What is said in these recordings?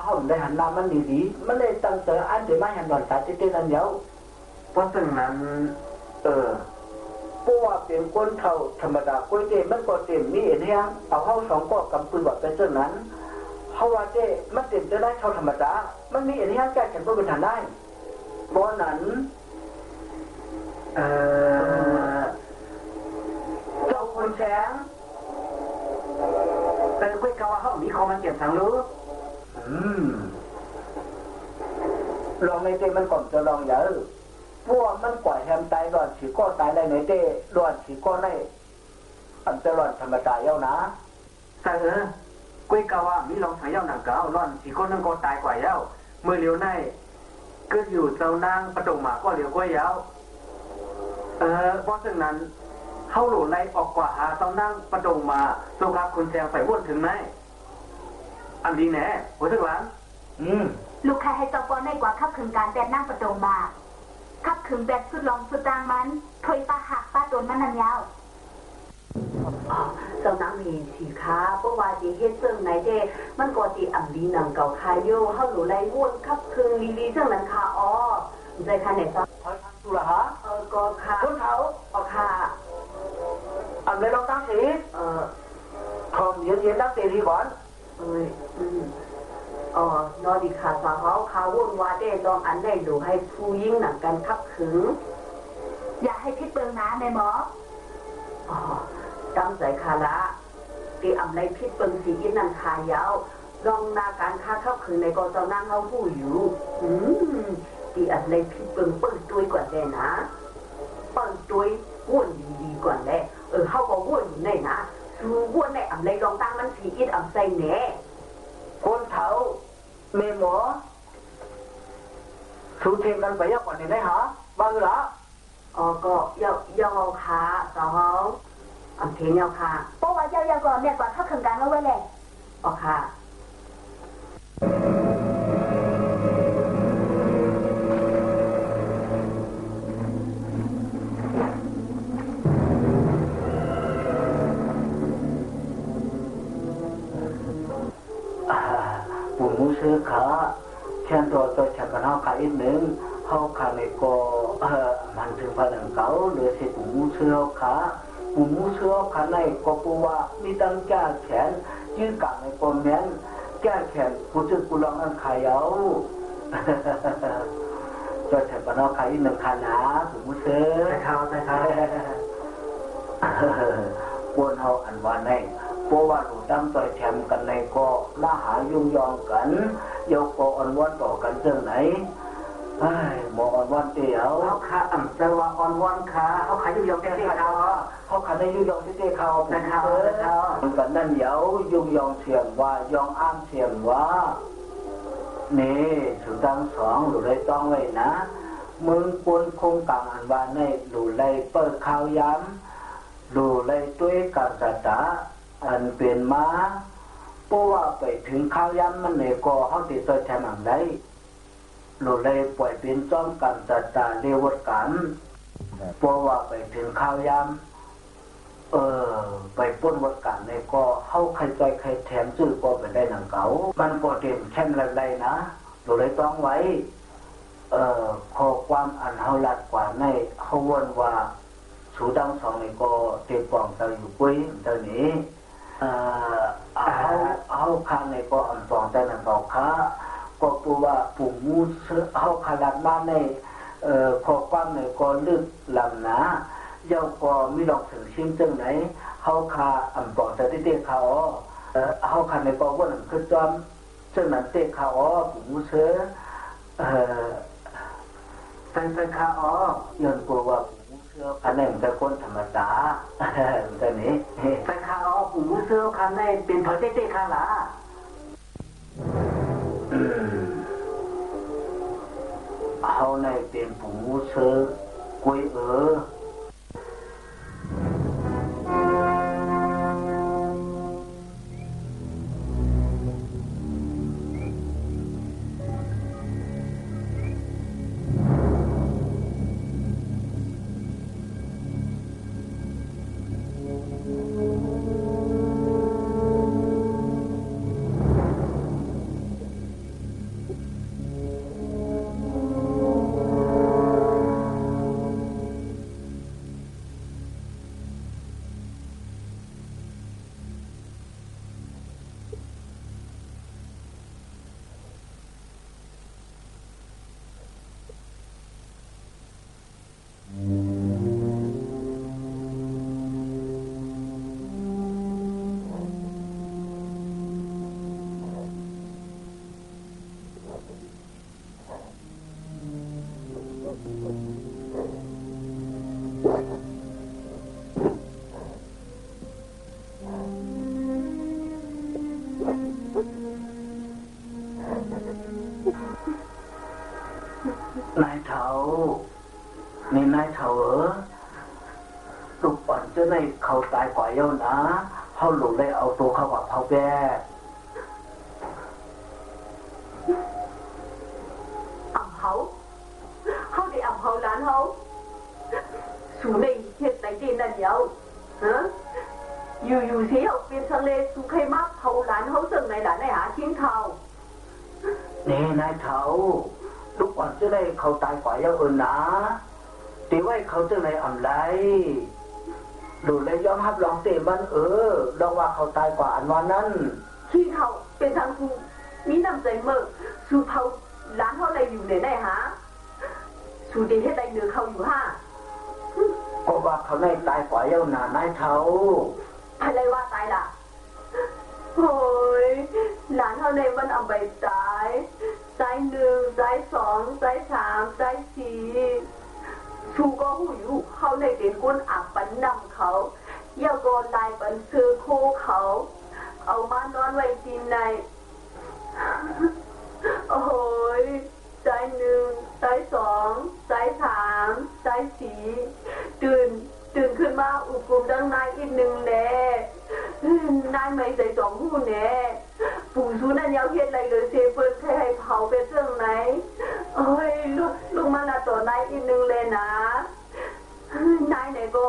ห้องได้หันหน้ามันดีๆมันเลยตั้งใจอันเดี๋ยวมาหันหลอนตาเต้นอันเดียวเพราะฉะนั้นเพราะว่าเป็นคนเท่าธรรมดาก้อยเต้มันก็เต็มมีเนี่ยเอาเข้าสองก็กำปืนแบบเป็นเช่นนั้นเขาว่าเต้มันเต็มจะได้เท่าธรรมดามันมีเนี่ยแก้ฉันก็เป็นทันได้เพราะนั้นเจ้าคนแสงแต่ก้อยกาวเขามีของมันเก็บทางรู้ลองในเต้มันก่อนจะลองเยอะพวกมันกว่าแฮมตายหลอนฉีก็ตายได้ในเต้หลอนฉีก็ได้อันจะหลอนธรรมดาเย้านะแต่กุ้ยกาว่ามีลองใช้เย้าหนังเก่าหลอนฉีก็นั่งก็ตายกว่าเย้าเมื่อเลี้ยวในก็อยู่เจ้านางประดงหมาก็เลี้ยวกุ้ยเย้าเพราะฉะนั้นเข้าหลุดไล่ออกกว่าหาเจ้านางประดงมาโซกาคุณแซงไปวนถึงไหมอันดีแน่หัวถึงหลังลูกใครให้เจ้าป้อนได้กว่าขับขึงการแดดนั่งประดงมาขับขึงแบบสุดลองสุดจางมันถอยปลาหักปลาโดนมันนันยาวเจ้านางมีสีค้าเพราะว่าดีเฮ็ดเสื่องไหนเด้มันก็ดีอ่ำดีหนังเก่าคายโย่เข้าหนูไรวนขับขึงลีเสื่องนั้นค่ะอ๋อใจค่ะไหนซ้อคอยทำสุระฮะก็ค่ะคนเขาค่ะเลยลองตั้งสีทอมเย็นๆตั้งสีทีก่อนนอดีขาสาวเขาวุ่นวายได้ลองอันได้ดูให้ผู้ยิ่งหนังกันขับขึงอย่าให้พิษเบิงนะแม่หมอตั้งใจคาละตีอ่ำในพิษเบิงสีอินนันคายาวลองนาการค้าขับขึงในกอเจ้านั่งเขาผู้อยู่ตีอ่ำในพิษเบิงเปิดตัวก่อนแน่นะเปิดตัววุ่นดีก่อนแน่เขาก็วุ่นอยู่ในนะคือวุ่นในอ่ำในลองตั้งมันสีอินอ่ำใส่แน่คนเฒ่าเมหมอสูเทมกันไปยากกว่านี้ได้หรอบ้างหรอก็ยาวขาสองอันเทียนยาวขาเพราะว่าเจ้ายาวก่อนเนี่ยก่อนเข้าถึงการแล้วไว้เลยค่ะซื้อขาเช่นตัวฉันก็เอาขาอีกหนึ่งเขาขาในก็มันถึงพลังเก่าหรือสิปุ่มซื้อขาปุ่มซื้อขาในก็ปูว่ามีตั้งแก้แขนยืดกะในก็แม้นแก้แขนผู้ซื้อกูลองอันขายเอาตัวฉันก็เอาขาอีกหนึ่งขาหนาปุ่มซื้อใช่ครับกวนเอาอันว่าในเพราะว่าหนูตั้งใจแถมกันในก็มาหายุ่งยองกันยกก็อ่อนวันต่อกันเรื่องไหนหมออ่อนวันเดียวเขาขาแต่ว่าอ่อนวันขาเขาขายยุ่งยองเตี้ยเขาขายได้ยุ่งยองเตี้ยเขาเป็นเขากันนั่นเดี๋ยวยุ่งยองเสียงว่ายองอ้ามเสียงว่านี่สุดทั้งสองหนูได้ต้องไว้นะมึงปนคงกลางอันว่าในหนูเลยเปิดข่าวย้ำหนูเลยด้วยการจัดจ้าอันเป็นมาเพราะว่าไปถึงข้าวย้ำมันเลยก็เขาติดตัวแทนหนังได้หลุดเลยปล่อยเป็นจ้อมกันจัดจาเรียกกันเพราะว่าไปถึงข้าวย้ำไปป้นวัดกันเลยก็เขาใครใจใครแถมซื้อก็ไปได้หนังเก่ามันก็เต็มแค่ไรนะหลุดเลยต้องไว้ขอความอันเขาลัดกว่าในเขาวนว่าสูดังสองนี่ก็เต็มปองเตาอยู่ปุ้ยเตานี้เขาข้างในก็อ่อนฟองแต่หนังเก่าค้าก็ปูว่าปุ่มมูเสือเขาขนาดบ้านในขอความในก็ลึกลำหนาเย้าก็มีดอกถึงชิมจังไหนเขาคาอ่อนฟองแต่ที่เด็กเขาเขาขันในก็ว่าหนังคือจอมจังนั้นเด็กเขาปุ่มมูเสือแต่ข้าย้อนกลัวว่าคันนี้มันจะคนธรรมดาแต่นี้แต่ข้าหูเสื้อคันนี้เป็นพอเต้ข้าละเขาในเป็นผูเสื้อกุย ลูกอ่อนจะได้เขาตายกว่าเย้านะเขาหลุดเลยเอาตัวเขากับเขาแก่อ่ำเขาได้อ่ำเขาล้านเขาสู่ในเหตุไหนดีนั่นเยาฮะอยู่ที่เขาเป็นทะเลสู่ใครมากเขาล้านเขาเสื่อไหนล้านไหนหาทิ้งเขานี่นายเขาลูกอ่อนจะได้เขาตายกว่าเย้านะตีไว้เขาจะไหนอ่ำไรดูเลยยอมรับลองเตะมันลองว่าเขาตายกว่าอันวันนั้นที่เขาเป็นทางสู่มีน้ำใจเมื่อสู่เขาล้านเขาอะไรอยู่ไหนฮะสู่ดีให้ใดเหนือเขาอยู่ฮะก็ว่าเขาในตายกว่าเย้านานายเขาอะไรว่าตายล่ะโอ้ยหลานเขาในมันเอาไปตาย1 2 3 4ชูก็หูอยู่เขาในเป็นคนอับปันนำเขาอย่าโกนลายปันซื้อโคเขาเอามานอนไว้ที่ในโอ้ย1 2 3 4ตื่นขึ้นมาอุกุมดังนายอีกหนึ่งแน่นายไม่ใส่2 หูแน่ปู่ซูนั่นยาวเฮ็ดอะไรเลยเซเฟิร์นให้เผาไปเรื่องไหนเอ้ยลูกมาละต่อนายอีกหนึ่งเลยนะนายไหนก็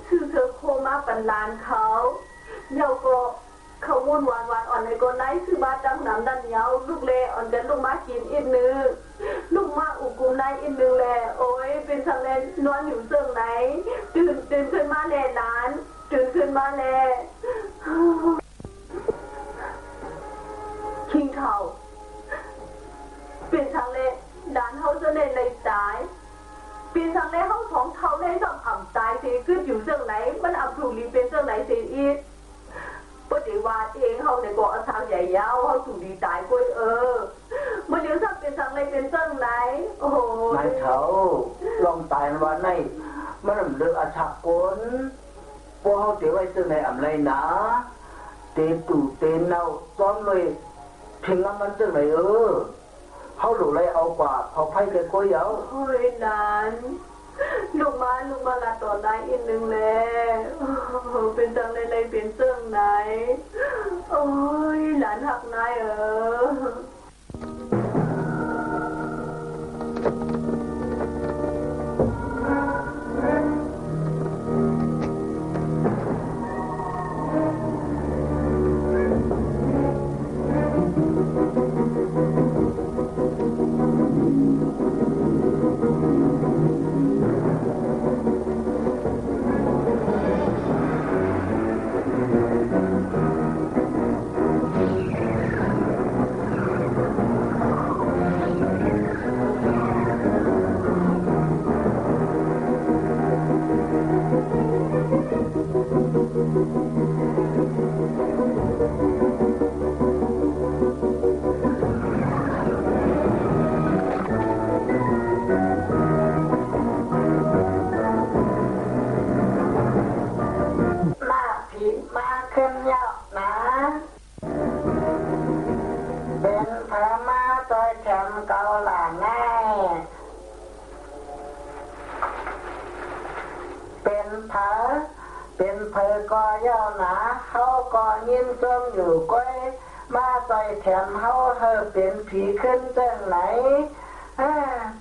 ซื้อเธอโคมาปันลานเขาเดี๋ยวก็เขาวุ่นวานอ่อนในก็นายซื้อมาจังหนำดันเยาลูกเล่อ่อนกันลูกมากินอีกหนึ่งลูกมาอุกุมนายอีกหนึ่งแหละโอ้ยเป็นทะเลนอนอยู่เสื่องไหนตื่นขึ้นมาแน่นานตื่นขึ้นมาแน่คิงเขาเป็นทางเลด่านเขาจะเล่นในตายเป็นทางเลเขาของเขาเล่นต้องอ่ำตายเสียขึ้นอยู่เรื่องไหนมันอ่ำถูกลีเป็นเรื่องไหนเสียอีกปฏิวัติเองเขาในเกาะทางใหญ่ยาวเขาถูกดีตายกล้วยมันเดี๋ยวถ้าเป็นทางเลเป็นเรื่องไหนโอ้โหนายเขาลองตายวันไหนมันเลือกอาชาปนพวกเขาเดี๋ยวไว้เรื่องไหนอ่ำไรนะเตตู่เตนเนาซ้อนเลยถึงงั้นมันเรื่องไหนเขาหลุดเลยเอากว่าเขาไพ่เลยก็เยอะเฮ้ยนานลูกมาละต่อได้อีกหนึ่งแล้วเป็นจังไรเป็นเสื่องไหนโอ้ยหลานหักนายเป็นเพอก็ย่อหนาเขาก็ยิ้มจมอยู่ก้อยมาใส่แถมเขาเป็นผีขึ้นจังไหน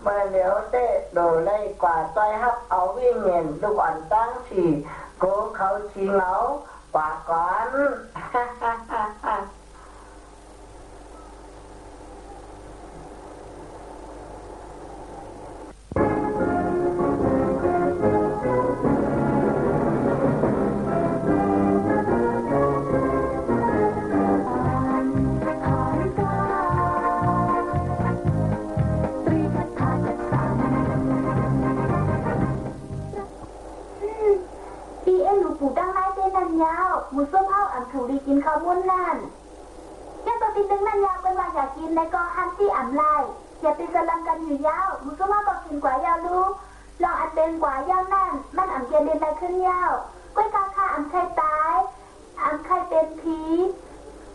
เมื่อเหลียวเตะโดเลยกว่าใจฮับเอาวิ่งเงินลูกอ่อนตั้งฉี่โกเขาฉี่เหงากว่าก่อนมือส้มเผาอ่ำถูดีกินข้าวม้วนนั่นยังตัวติดนึงนั่นยาวเป็นว่าอยากกินในก็ฮันตี้อ่ำไล่อย่าติดสลัมกันอยู่ยาวมือส้มเผาก็กินกว่ายาวรู้ลองอันเป็นกว่ายาวนั่นมันอ่ำเย็นเดินไปขึ้นยาวก้อยกาค่าอ่ำใครตายอ่ำใครเป็นผี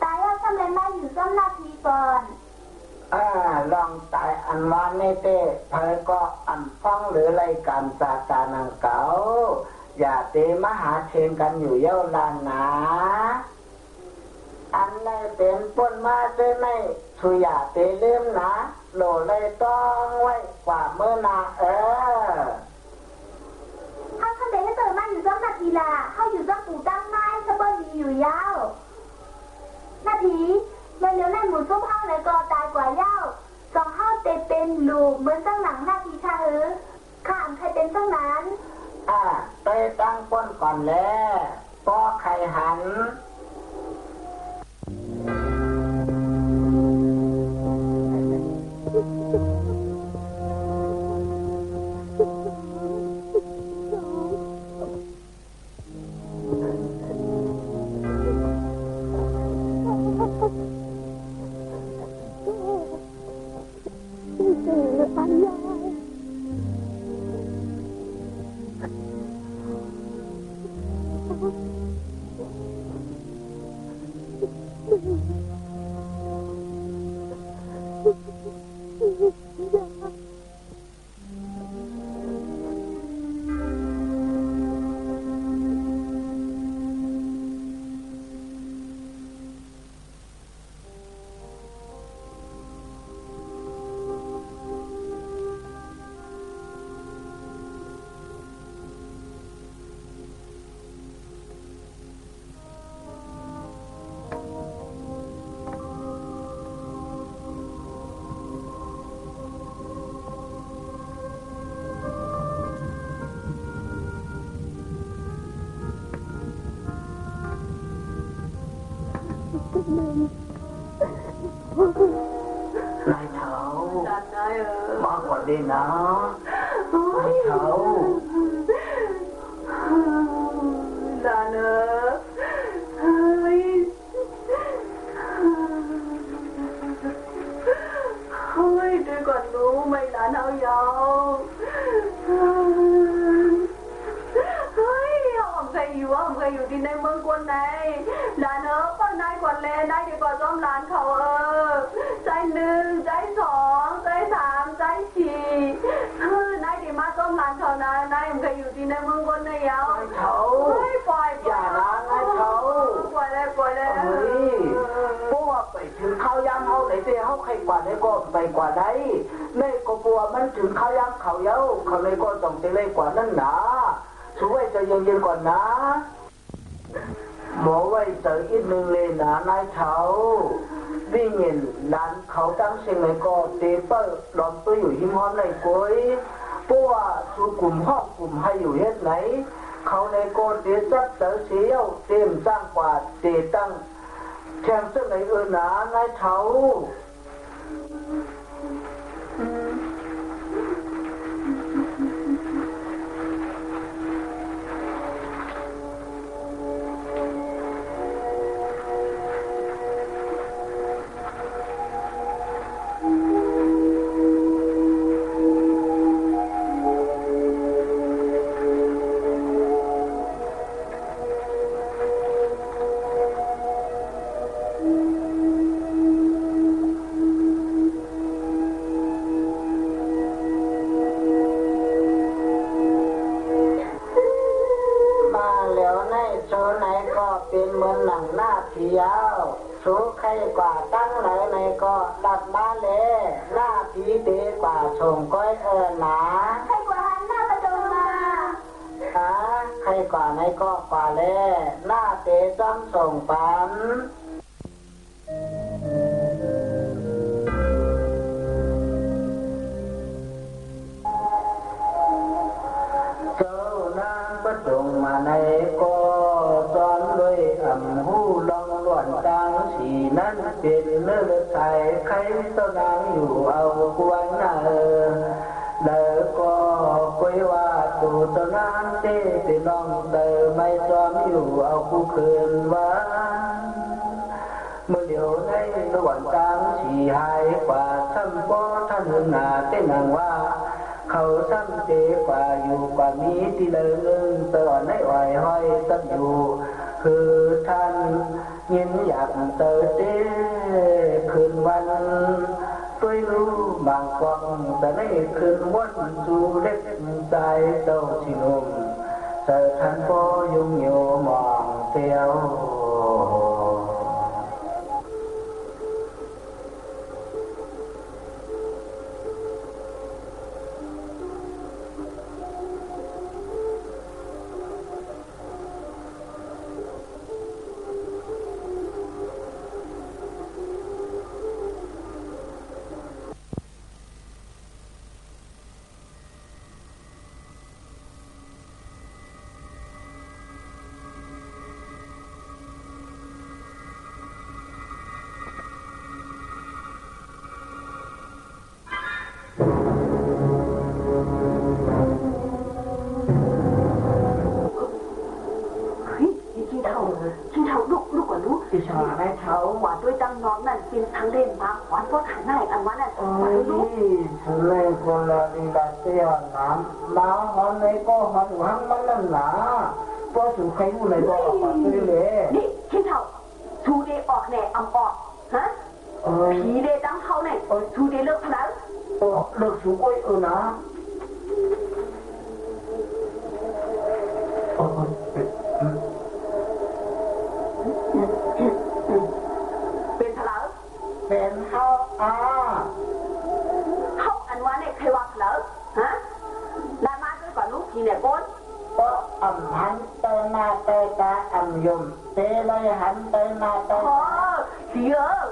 ตายแล้วทำไรมาอยู่ส้มหน้าผีก่อนลองตายอันวานในเต้เพอก็อันฟังหรือรายการศาสตรานังเก่า อย่าเตมหาเชงกันอยู่เย้าลานหนาอันในเป็นป้นมาเจอในสุอย่าเตเลื่อมนะโหลเลยต้องไว้กว่าเมื่อนาเขาทำเด็กให้เติมมาอยู่จ้องนาทีละเขาอยู่จ้องปู่ตั้งไม้สะเบิ้ลอยู่ยาวนาทีเร็วๆนั่นหมูซุปห้องเลยก็ตายกว่าเย้าสองห้าเตเป็นลูกเหมือนตั้งหลังนาทีชาข้ามใครเป็นตั้งนั้นเตตั้งป้นก่อนแล้วพอใครหันนายเถามาก่อนดีนะนายเถาลาเนอะเฮ้ยด้วยก่อนรู้ไม่ลานเอายาวเฮ้ยผมเคยอยู่ที่ในเมืองกวนไหนลานเนอะป้อนายก่อนเลยนายดีกว่าซ้อมลานเขาใจหนึ่งใจสองใจสามใจสี่นายดีมาซ้อมลานเขานะนายผมเคยอยู่ที่ในเมืองกวนไหนยาวเขาปล่อยอย่าล้างนายเขาปล่อยเลยพวกไปถึงข้าวยำเขาไหนเสียเขาใครกว่าได้ก็ไปกว่าได้ในก็บัวมันถึงข้าวยำเขาเย้าเขาเลยก็ต้องไปเลยกว่านั่นนะช่วยจะเย็นๆก่อนนะหมอไว้เจออีกหนึ่งเลยนะนายเขาวิ่งเงินร้านเขาตั้งเสียงเลยก็เตเปอร์ล้อมตัวอยู่หิมห้อนในกุ้ยเพราะว่าสู่กลุ่มห้องกลุ่มให้อยู่เฮ็ดไหนเขาในโกเตจัดเสือเสียวเต็มสร้างกว่าเตตั้งแข่งเส้นไหนนานายเขาเป็นเหมือนหนังหน้าเพียวสู้ใครกว่าตั้งไหนในก็ดัดมาเลยหน้าผีเตกว่าชงก้อยหนาใครกว่าหันหน้าประตูมาใครกว่าในก็กว่าเลยหน้าเตจ้ำส่งปันเจ้านางประจงมาในก็ซ้อนด้วยหูลองล้วนดังสีนั้นเป็นเนื้อใสใครเจ้านางอยู่เอากวนแล้วก็คุยว่าตูเจ้านางเต้ติน้องเดิมไม่ซ้อมอยู่เอาคู่คืนว่าเมื่อเดียวในล้วนดังสีหายกว่าซ้ำก็ท่านหนาเต้นางว่าเขาซ้ำเตกว่าอยู่กว่ามีที่เลิงตลอดในอ้อยห้อยตั้งอยู่คือท่านยินอยากเติเต้คืนวันด้วยรู้บางกองแต่ในคืนวันจูเล็กใจเต้าชินม แต่ท่านก็ยุ่งอยู่มองเตียวว่าด้วยตั้งน้องนั่นเป็นทางเล่นมาขวานก็ถ่ายหน้าอันวันนั้นโอ้ยเล่นคนละดีละเสียน้ำน้ำหันในก็หันหันมันนั่นหนาก็สู่ใครอยู่ในก็ออกมาเลยนี่คิดเท่าทูเดออกแน่อำออกฮะผีเดตั้งเขาเนี่ยทูเดเลิกพนันเลิกสู่ก้อยนะเป็นพลังเป็นเขาเขาอันว่าเนี่ยใครว่าพลังฮะลามาด้วยก่อนลูกผีเนี่ยก้นก็อันหันเตนาเตตาอันยมเตเลยหันเตนาเตอ๋อผี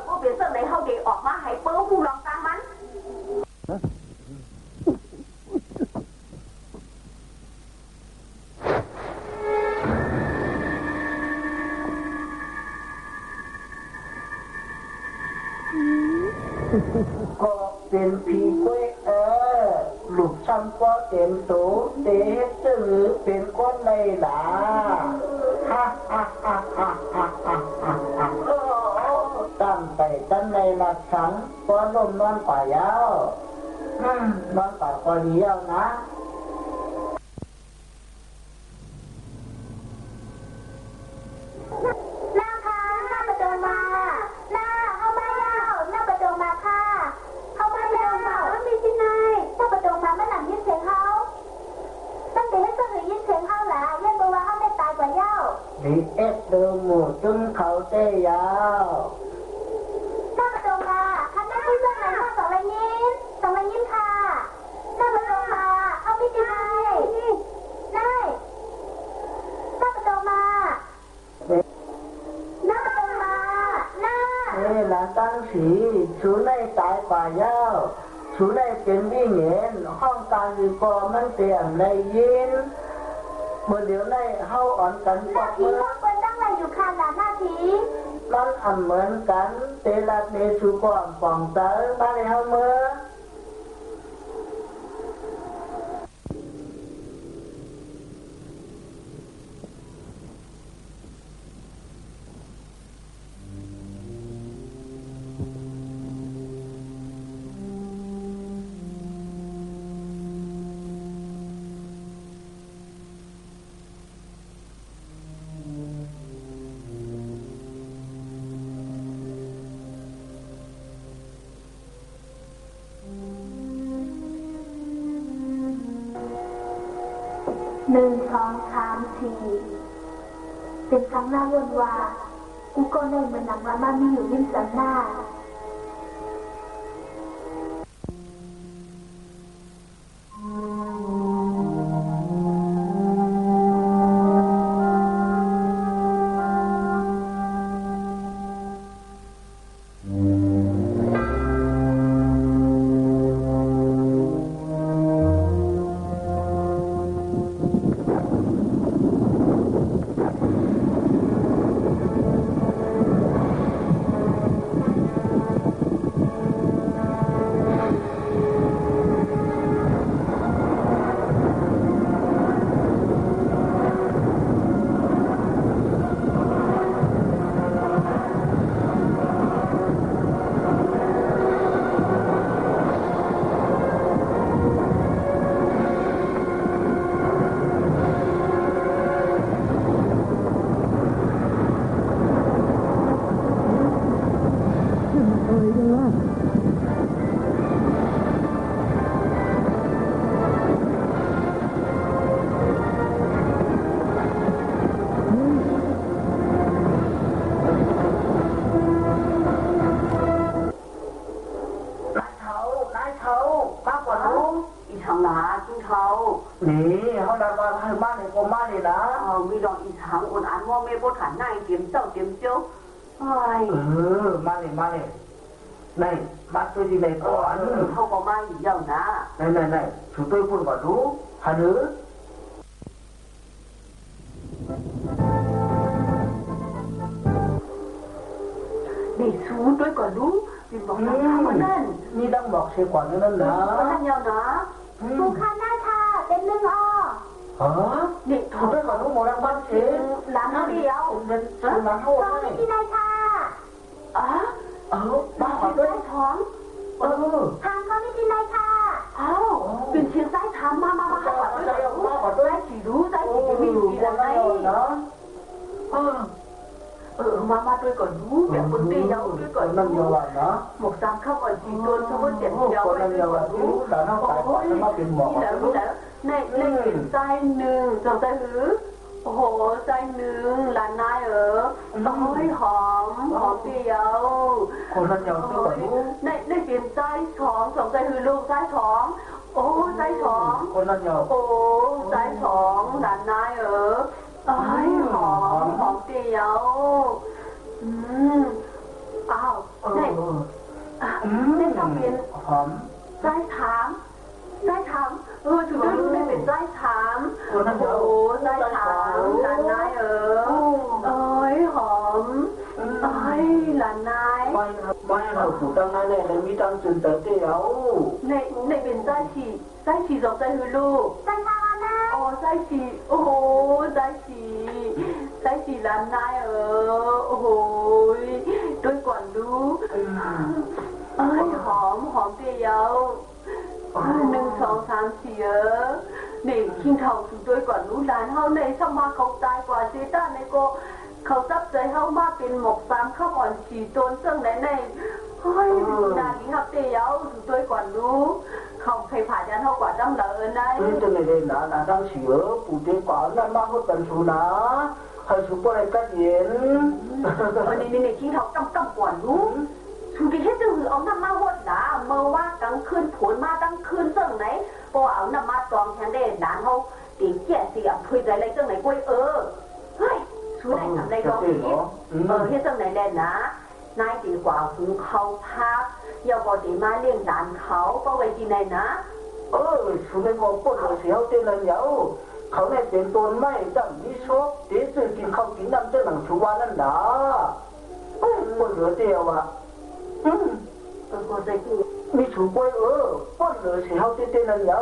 ก็เปลี่ยนเสื้อในเขาเกออกมาให้เปิ้ลผู้ลองตามมันก็เป็นผีกุ้ยลูกช้ำก็เต็มตูเตะจือเป็นคนในหลาฮ่าฮ่าฮ่าฮ่าฮ่าฮ่าฮ่าตั้งไปตั้งในหลักสังก็ล้มนอนป่ายาวนอนป่าก็เลี้ยวนะดีเอ็ดเดิมหมูจุ้มเขาเตยยาวถ้าประตูมาคันนั้นที่เจ้าไหนข้าสองไรยิ้มค่ะถ้าประตูมาเอาไม่ได้ได้ถ้าประตูมาหน้าประตูมาหน้าหลานตั้งสีชูในตายกว่ายาวชูในเป็นวิ่งเห็นห้องการดีกว่ามันเตียมในยินเมื่อเดี๋ยวในเฮาอ่อนกันปอกมือคนตั้งอะไรอยู่ค่ะหลานหน้าทีมันอันเหมือนกันเตลัดเนสุกวางป่องเตอมาเลยเฮาเมื่อ1 2 3 4เป็นครั้งหน้าวนวากูก็เลยเหมือนหนังว่ามันมีอยู่ริมสันหน้า ก็มาเลยนะมีดอกอีสานอ่อนอันว่าไม่บดขันหน้าเตรียมเจ้าเตรียมเจ้ามาเลยnày bắt tôi đi này có không có mai gì đâu nè này chúng tôi buồn vào lú hà nữ đi xuống tôi còn lú đi bọc nó mà nên ni đang bọc xe quản nó nữa có nhau nó Phụ khăn na tha tên lưng o hả đi chúng tôi còn lú một đang bắt xe làm nó đi đâu làm hô Con đi này tha ba hỏi tôi thoáng Thằng con đi này tha bên trên trái thảm ma hỏi tôi chỉ đủ trái chỉ mình gì là này ma tôi còn đủ việc quân đi đâu tôi còn năm nhiều lần đó một trăm không còn chỉ tôi không có tiền nhiều còn năm nhiều lần đủ đã nó phải có nó tiền mỏ này kiểm trái nương dòng trái hứ hồ trái nương là nai ở ôi hòm tiêu còn năm nhiều tôi còn đủ này kiểm trái thỏng dòng trái hứ luôn trái thỏng ô trái thỏng còn năm nhiều ô trái thỏng là nai ở ôi hòm tiêu này nên trong biển hòm trái thám chúng tôi lúc đây biển trái thám ồ trái thám là nai ở ôi hòm ôi là nai mai nào phụ tăng này là mi tăng chân tới tiêu này biển trái chỉ dòng trái hư lu Tên tha na ồ trái chỉ là nai ở ôi tôi còn đu ôi hòm tiêu 1 2 3 4นี่คิงเท่าสุดด้วยก่อนรู้หลานเฮาในสมาเขาตายกว่าเซต้าในก็เขาซับใจเฮามาเป็นหมก3ข้าวอ่อน4ต้นซึ่งไหนเฮ้ยนานนี้ครับเตียวสุดด้วยก่อนรู้เขาใครผ่านยันเฮากว่าจำเหลอได้ตัวนี้เลยนะนะตั้งเสือปูเตกว่านั่นมาเขาเป็นสูนะให้สุปอะไรกัดเย็นนี่คิงเท่าจำก่อนรู้สุดที่เฮ็ดคือเอาน้ำมาหดด่าเมื่อว่ากลางคืนผลมาตั้งคืนซึ่งไหนพอเอาน้ำมาตองแทนได้ด่านเฮาตีแก่เสียคุยใจอะไรซึ่งไหนกล้วยเฮ้ยสุดไหนทำได้ร้องอีกเฮ็ดซึ่งไหนแน่นะนายดีกว่าหุงเขาพักอย่าบอกตีมาเลี้ยงด่านเขาก็ไว้ที่ไหนนะสุดในกองปนหัวเสียวเต้นเลยเยาเขาในเป็นต้นไม้จำมีโชคเดี๋ยวซื้อกินข้าวกินน้ำเจ้าหนังชัวนั่นนะปนเหลือเดียวอ่ะก็ใจกูมีถูกไว้ป้อนเลยสิเขาเต้นเลยเยา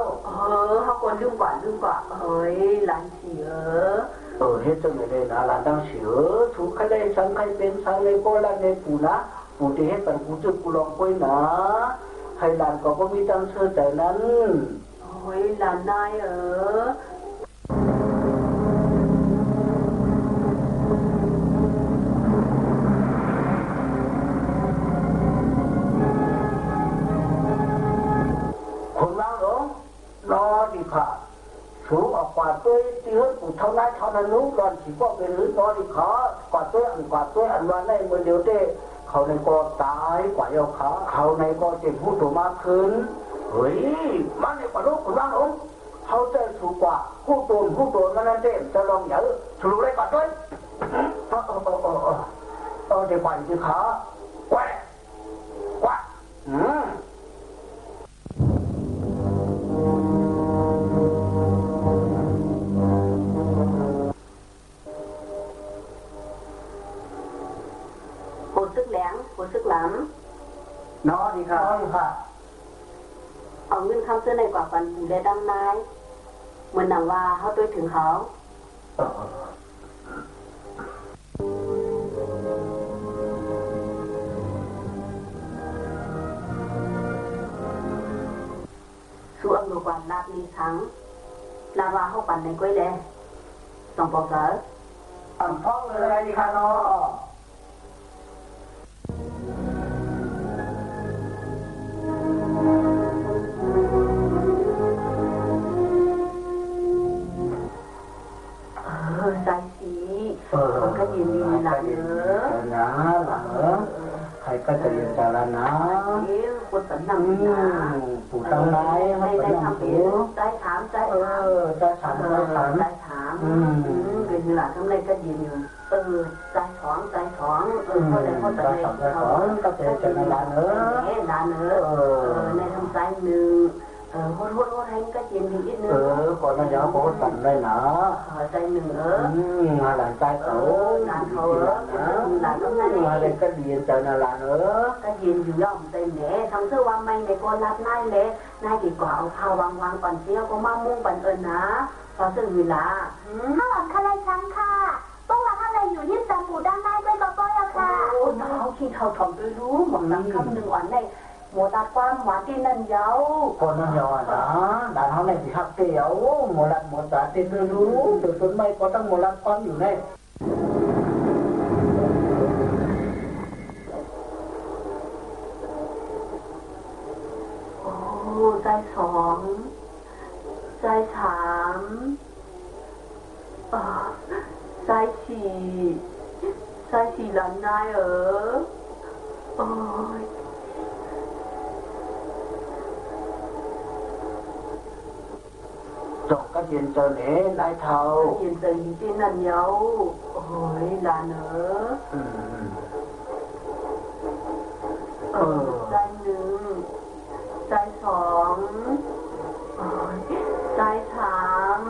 เขาคนลืมกว่าเฮ้ยหลานเสียเฮ็ดจังเลยนะหลานตั้งเสือถูกใครได้สังใครเป็นสังเลยก็หลานในปู่นะปู่ที่เฮ็ดเป็นปู่จุดกูลองไว้นะให้หลานก็มีตั้งเชื่อใจนั้นเฮ้ยหลานนายสูงออกกว่าตัวตีหุ่นปู่เท่านั้นเท่านั้นนู้ก่อนฉีกว่าเป็นหรือนอนอีกขากว่าตัวอันวันในเมื่อเดียวเต้เขาในก็ตายกว่าเยาขาเขาในก็เจ็บผู้ตัวมากขึ้นเฮ้ยมันในปะลูกคุณบ้างองเขาจะสูงกว่าผู้ตัวมันนั่นเต้จะลองเยอะสูงได้กว่าด้วยเดี๋ยวไปสิขาแกว่sức lắm nó điค่ะเอาเงินคำซื้อในกว่าปันปูได้ดังนายเหมือนหนังว่าเขาตัวถึงเขาสู้อำนวยความลาบมีทั้งลาว่าเขาปันในกล้วยเลยส่งปอกเสอพ่อเลยดีค่ะเนาะใจสีคนก็ยินดีหลังนะหลังใครก็จะยินใจละนะคนสันนังปู่ตั้งนายให้ได้ทำเองใจถามใจถาม เป็นหลานทำอะไรก็ยินอยู่ใจท้องเพราะอะไรเพราะใจท้องก็เป็นใจนานนานในทำใจหนึ่งโคตรให้ก็ยินดีอีกนึงก่อนนั้นยังโคตรสั่นเลยนะใจหนึ่งหลานใจเขาหลานเขาหลานต้องนั่นอะไรก็ดีใจนานก็ยินอยู่ย่อมใจแหนทำเสื้อวางไม่ในก้อนรับนายเละนายดีกว่าเอาผ้าวางก่อนเสี้ยวก็มามุ่งปันนะพอถึงเวลาถ้าหลังคาไรช้ำค่ะต้องรับอะไรอยู่ที่จมูกด้านในด้วยก็ป้อยค่ะโอ้เท้าขี้เท้าถ่อมไปรู้หมดน้ำคำหนึ่งอ่อนในโมตาความหวานที่นั่นเย้าคนนั่นยาวนะด่านเขาในที่ฮักเตี้ยวโมลัดโมตาที่รู้เดือดร้อนไม่ก็ต้องโมลัดความอยู่ในโอ้ใจสองใจสามใจสี่หลานนายโอ้ยจบก็เย็นเจอเน่นายเท้าเย็นเจอที่นั่นเย้าโอ้ยหลานใจหนึ่งใจสองใจสาม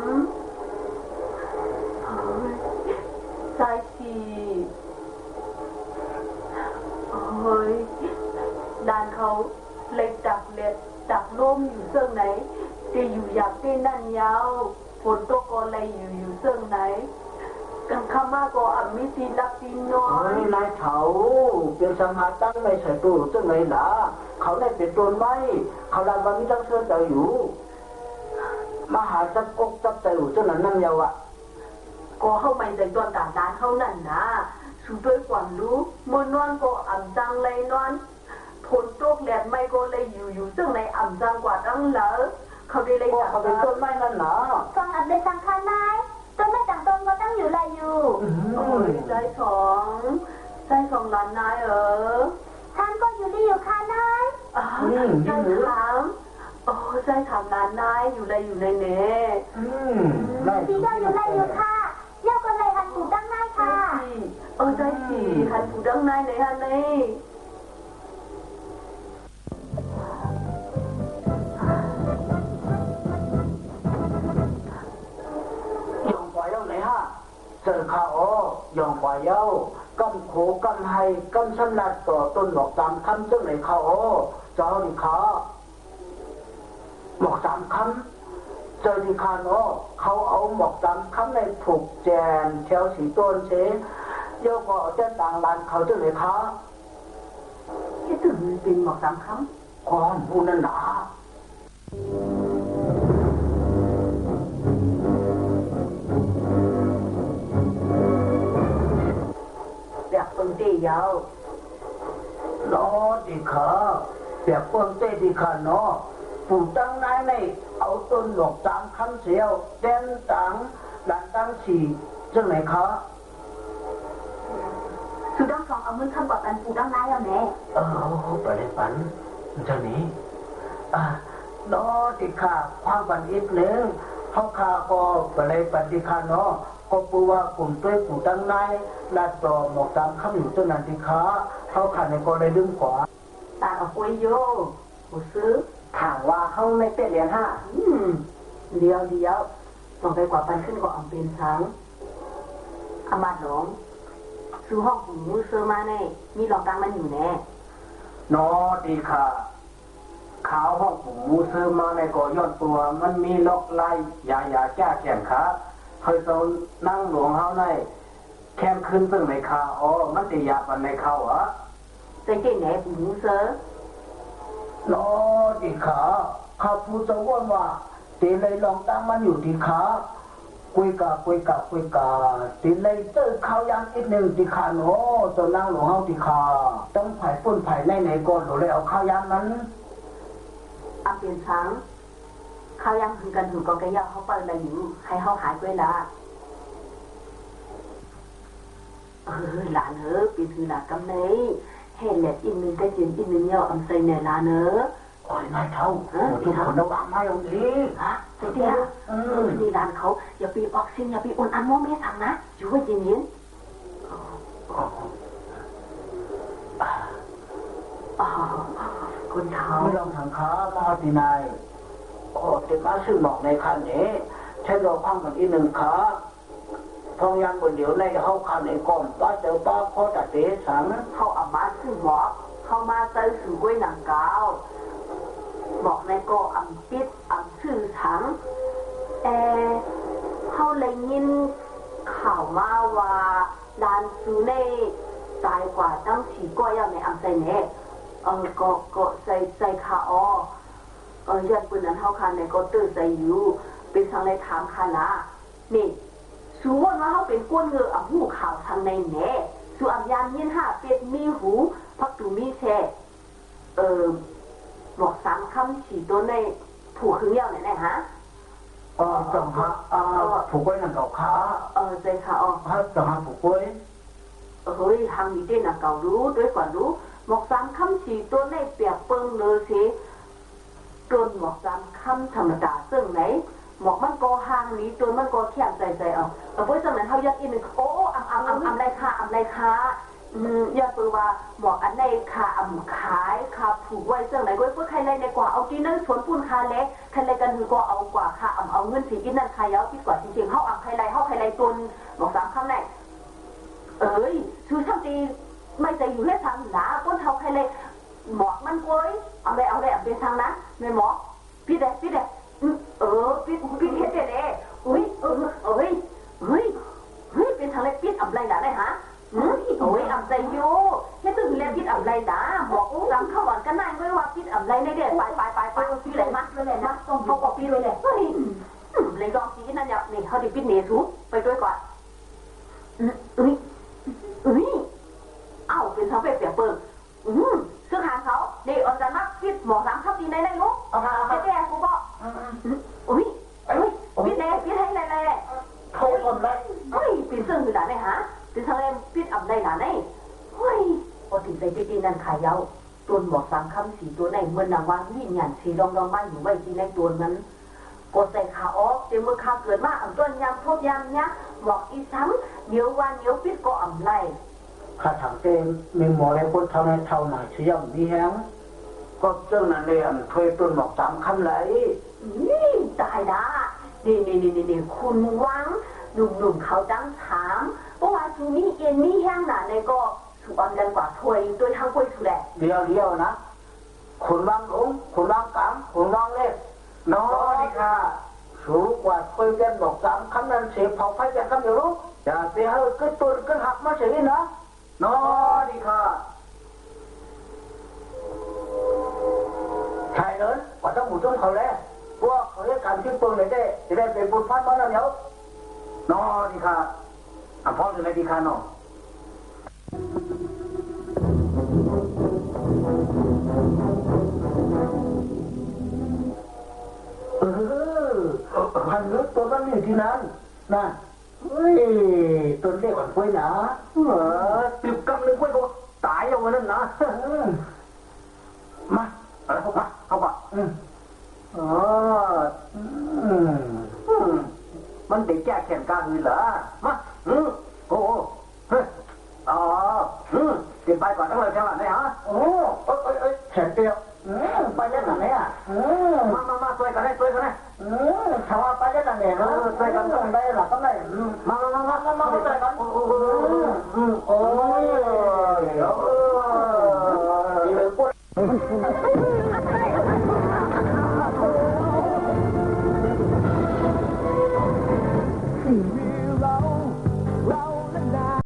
ใจสี่เฮ้ยด้านเขาเล็กดักล่มอยู่เสื่องไหนจะอยู่อยากที่นั่นยาวฝนตกก็อะไรอยู่เสื่องไหนกันข้ามาก็อ่ำมิตีลักตีน้อยนายเถาเป็นสังหารตั้งไม่ใส่ตู้เสื่องไหนล่ะเขาได้เป็นตัวไว้เขาดันวันนี้ตั้งเสื่อใจอยู่มหาจักอกจับใจอยู่เจ้านั้นนั่งยาวอ่ะก็เข้าไม่ใจตอนต่างด้านเขานั่นนะสุดด้วยความรู้มนอนก็อ่ำจังเลยนอนผลตกแหลมไม่ก็เลยอยู่ซึ่งในอ่ำจังกว่าตั้งเหลอเขาได้เลยเขาเป็นต้นไม้นั่นนะฟังอ่ำเลยสังขารนายต้นไม้ต่างต้นก็ตั้งอยู่ไรอยู่ใจสองล้านนายท่านก็อยู่ดีอยู่ค่ะนายใจถามใจถามล้านนายอยู่ไรอยู่ในเน่พี่ก็อยู่ไรอยู่ค่ะย่าก็เลยหันผูดังนายค่ะใจสี่หันผูดังนายในฮันนี่เจอข้าอ๋อยองกว่าเย้ากำโขกำไห้กำสำลัดต่อต้นหมอกตามคำเจ้าไหนข้าอ๋อเจ้าดิข้าหมอกตามคำเจอดิข้าเนาะเขาเอาหมอกตามคำในผูกแจนแถวสีต้นเชงเย้าก็เจ้าต่างลานเขาเจ้าไหนข้าที่ถึงเป็นหมอกตามคำความพูนั่นหนาเตี้ยาวล้อดีขาแต่เพิ่งเต้ดีขาเนาะปู่ตั้งนายในเอาต้นหลอกตามคำเสียวเด่นตังหลันตั้งสี่จังไหนคะสุดังสองเอามือคำบอกกันปู่ตั้งนายแล้วแม่ไปเลยปันเจ้านี้ล้อดีขาความบันอีกหนึ่งเขาขาก็ไปเลยปันดีขาเนาะก็ปูว่ากลุ่มด้วยปู่ตั้งนายลาดต่อหมอกตามคำอยู่ต้นนันติขาเขาขันในก็เลยดึงขวาตาคุยโย่ผู้ซื้อถามว่าเขาในเต้เรียนห้าเดียวต้องไปกว่าปันขึ้นกว่าอำเป็นช้างอามาหลงซื้อห้องหูซื้อมาแน่มีหลอกตังมันอยู่แน่นอดีค่ะขาวห้องหูซื้อมาในก่อยอดตัวมันมีล็อกไล่ยาแก้แข็งขาเคยเรานั่งหลวงเขาในแค่ขึ้นซึ่งในข่าวมันจะยาปันในข่าวใจเก่งไหนหูเสือรอดีขาข้าพูดจะว่าตีเลยลองตั้งมันอยู่ที่ขาคุยกาตีเลยเจอเขายังอีกหนึ่งที่ขาโน่จะนั่งหลวงเขาที่ขาต้องไผ่ปุ่นไผ่ในไหนก่อนหรือเลยเอาข้าวยำนั้นอันเป็นช้างข้าวยำคือกันถูกกองกระยาเขาไปอะไรอยู่ให้เขาหายไปละหลานเป็นคือหลานกำเนยเห็นแหละอีกหนึ่งได้ยินอีกหนึ่งเยาะอันใส่เนี่ยหลานโอ้ยนายเท่าทุกคนระวังไม่เอาดี เดี๋ยวนี่ร้านเขาอย่าไปออกซินอย่าไปอ่อนอันโมเมสั่งนะอยู่ไว้เย็นคนเท้าไม่ลองทางขามาที่นายโอ้เต็มมาซื้อหมอกในคันนี้ใช้เราพังกันอีกหนึ่งขาทองยังบนเดี๋ยวในเขาคันในก้อนป้าเจอป้าพ่อตัดเตะสังเขาอามาซื้อหมอกเขามาเจอสื่อก้วยหนังเกาบอกในก็อ่ำปิดอ่ำชื่อถังเขาเลยยินข่าวมาว่าลานซูเน่ตายกว่าตั้งฉีก็ยังในอ่ำใจเน่ก็ใส่ขายันปืนนั้นเขาคันในก็ตื่นใจอยู่เป็นทางในถามคันละนี่สูว่าเขาเป็นก้นเงืออ่ำหูข่าวทางในเน่สูอ่ำยานยินห้าเป็ดมีหูพักตูมีแช่บอกสามคำฉีตัวในผูกขึงยาวไหนฮะจังหะผูกไว้นั่นเก่าขาใจค่ะฮะจังหะผูกไว้เฮ้ยทางนี้เด่นน่ะเก่ารู้ด้วยก่อนรู้บอกสามคำฉีตัวในเปียกเปิงเลยสิต้นบอกสามคำธรรมดาซึ่งไหนบอกมันก็ห่างนี้ตัวมันก็แข็งใจเอาเพราะฉะนั้นเขายัดอีกหนึ่งโอ้อำไรค่ะอย่าเปิดว่าบอกอันในค่ะขายค่ะผูกไว้เสื่องไหนก็เพื่อใครไรในกว่าเอาที่นั่นสวนปูนคาเล็กใครไรกันคือก็เอากว่าค่ะเอาเงินสีอินนั่นขายเยอะที่กว่าจริงๆเขาใครไรตุนบอกสามคำไหนชูช่างตีไม่ใจอยู่ให้ทางหนาก้นเท้าใครไรบอกมันโว้ยเอาเลยเป็นทางนะไม่หมอพี่เด็กพี่เฮ็ดเด็ดเป็นทางไรปิดอะไรหนาได้ฮะอ่ำใจโย่แค่ตื่นแล้วพิษอะไรนะบอกรำเข้าหวานกันนายไม่ว่าพิษอะไรในเด็ดไปพี่เลยมาต้องเขาบอกพี่เลยเลยเลยลองสีนั่นเนี่ยนี่เขาดิพิษเนสูไปด้วยก่อนเป็นทางเปียกเปิงซึ่งหางเขาเดี๋ยวจะนักพิษหมอสามข้าวตีในลูกเจ๊กูบอกพิษเนพิษให้เลยโทรคนเลยเป็นซึ่งคือด่าเนี่ยฮะเป็นทางเล่มพิษอ่ำได้หนาไหนพอถึงใจตีนั่นขายเย้าตัวบอกสามคำสีตัวไหนเมื่อนางวางยิ่งหยันสีดองบ้านอยู่ไว้ที่ในตัวนั้นกดใส่ขาออกเดี๋ยวมือขาเกิดมาอ่ำต้นยำทบยำเนี่ยบอกอีซ้ำเดี๋ยววันเดี๋ยวพิษก็อ่ำไล่ข้าถามเต็มมีหมออะไรคนเท่าไหนเชี่ยมมีแฮงก็เจ้านั่นเลยเคยต้นบอกสามคำไหลตายนะนี่คุณวังหนุ่มเขาจังถามว่าชูนี่เอ็นนี่แห้งหนาในก็ถูกอันดันกว่าถวยโดยทางกล้วยถูแหละเดียวนะคุณวังหลงคุณวังกลางคุณวังเล็กน้อยดีค่ะสูงกว่าเคยเรียนบอกสามคำนั้นเสียเผาไฟจะคำเดียวรู้อย่าไปให้ก็ตัวก็หักมาเสียนะน้อยดีค่ะใช่เลยว่าต้องหมุนต้องเขาแล้วพวกเขาเรียกการที่ปืนเลยได้จะได้เป็นบุญพันธ์มาแล้วเดี๋ยวน้อดีค่ะพ่อจะได้ดีค่ะน้องพันลึกตัวนั้นอยู่ที่นั้นนะตัวเล็กกว่ากล้วยนะติดกำนึงกล้วยก็ตายอย่างนั้นนะมาอะไรเข้ามามันเด็กแก่แข่งการอื่นเหรอมาโอ้เก็บไปก่อนทั้งเลยจังหวะไหนฮะแข่งเตียวไปเล่นไหนอ่ะมาช่วยกันได้ถ้าว่าไปเล่นไหนเนาะช่วยกันได้หรอก็ได้มาช่วยกันโอ้ย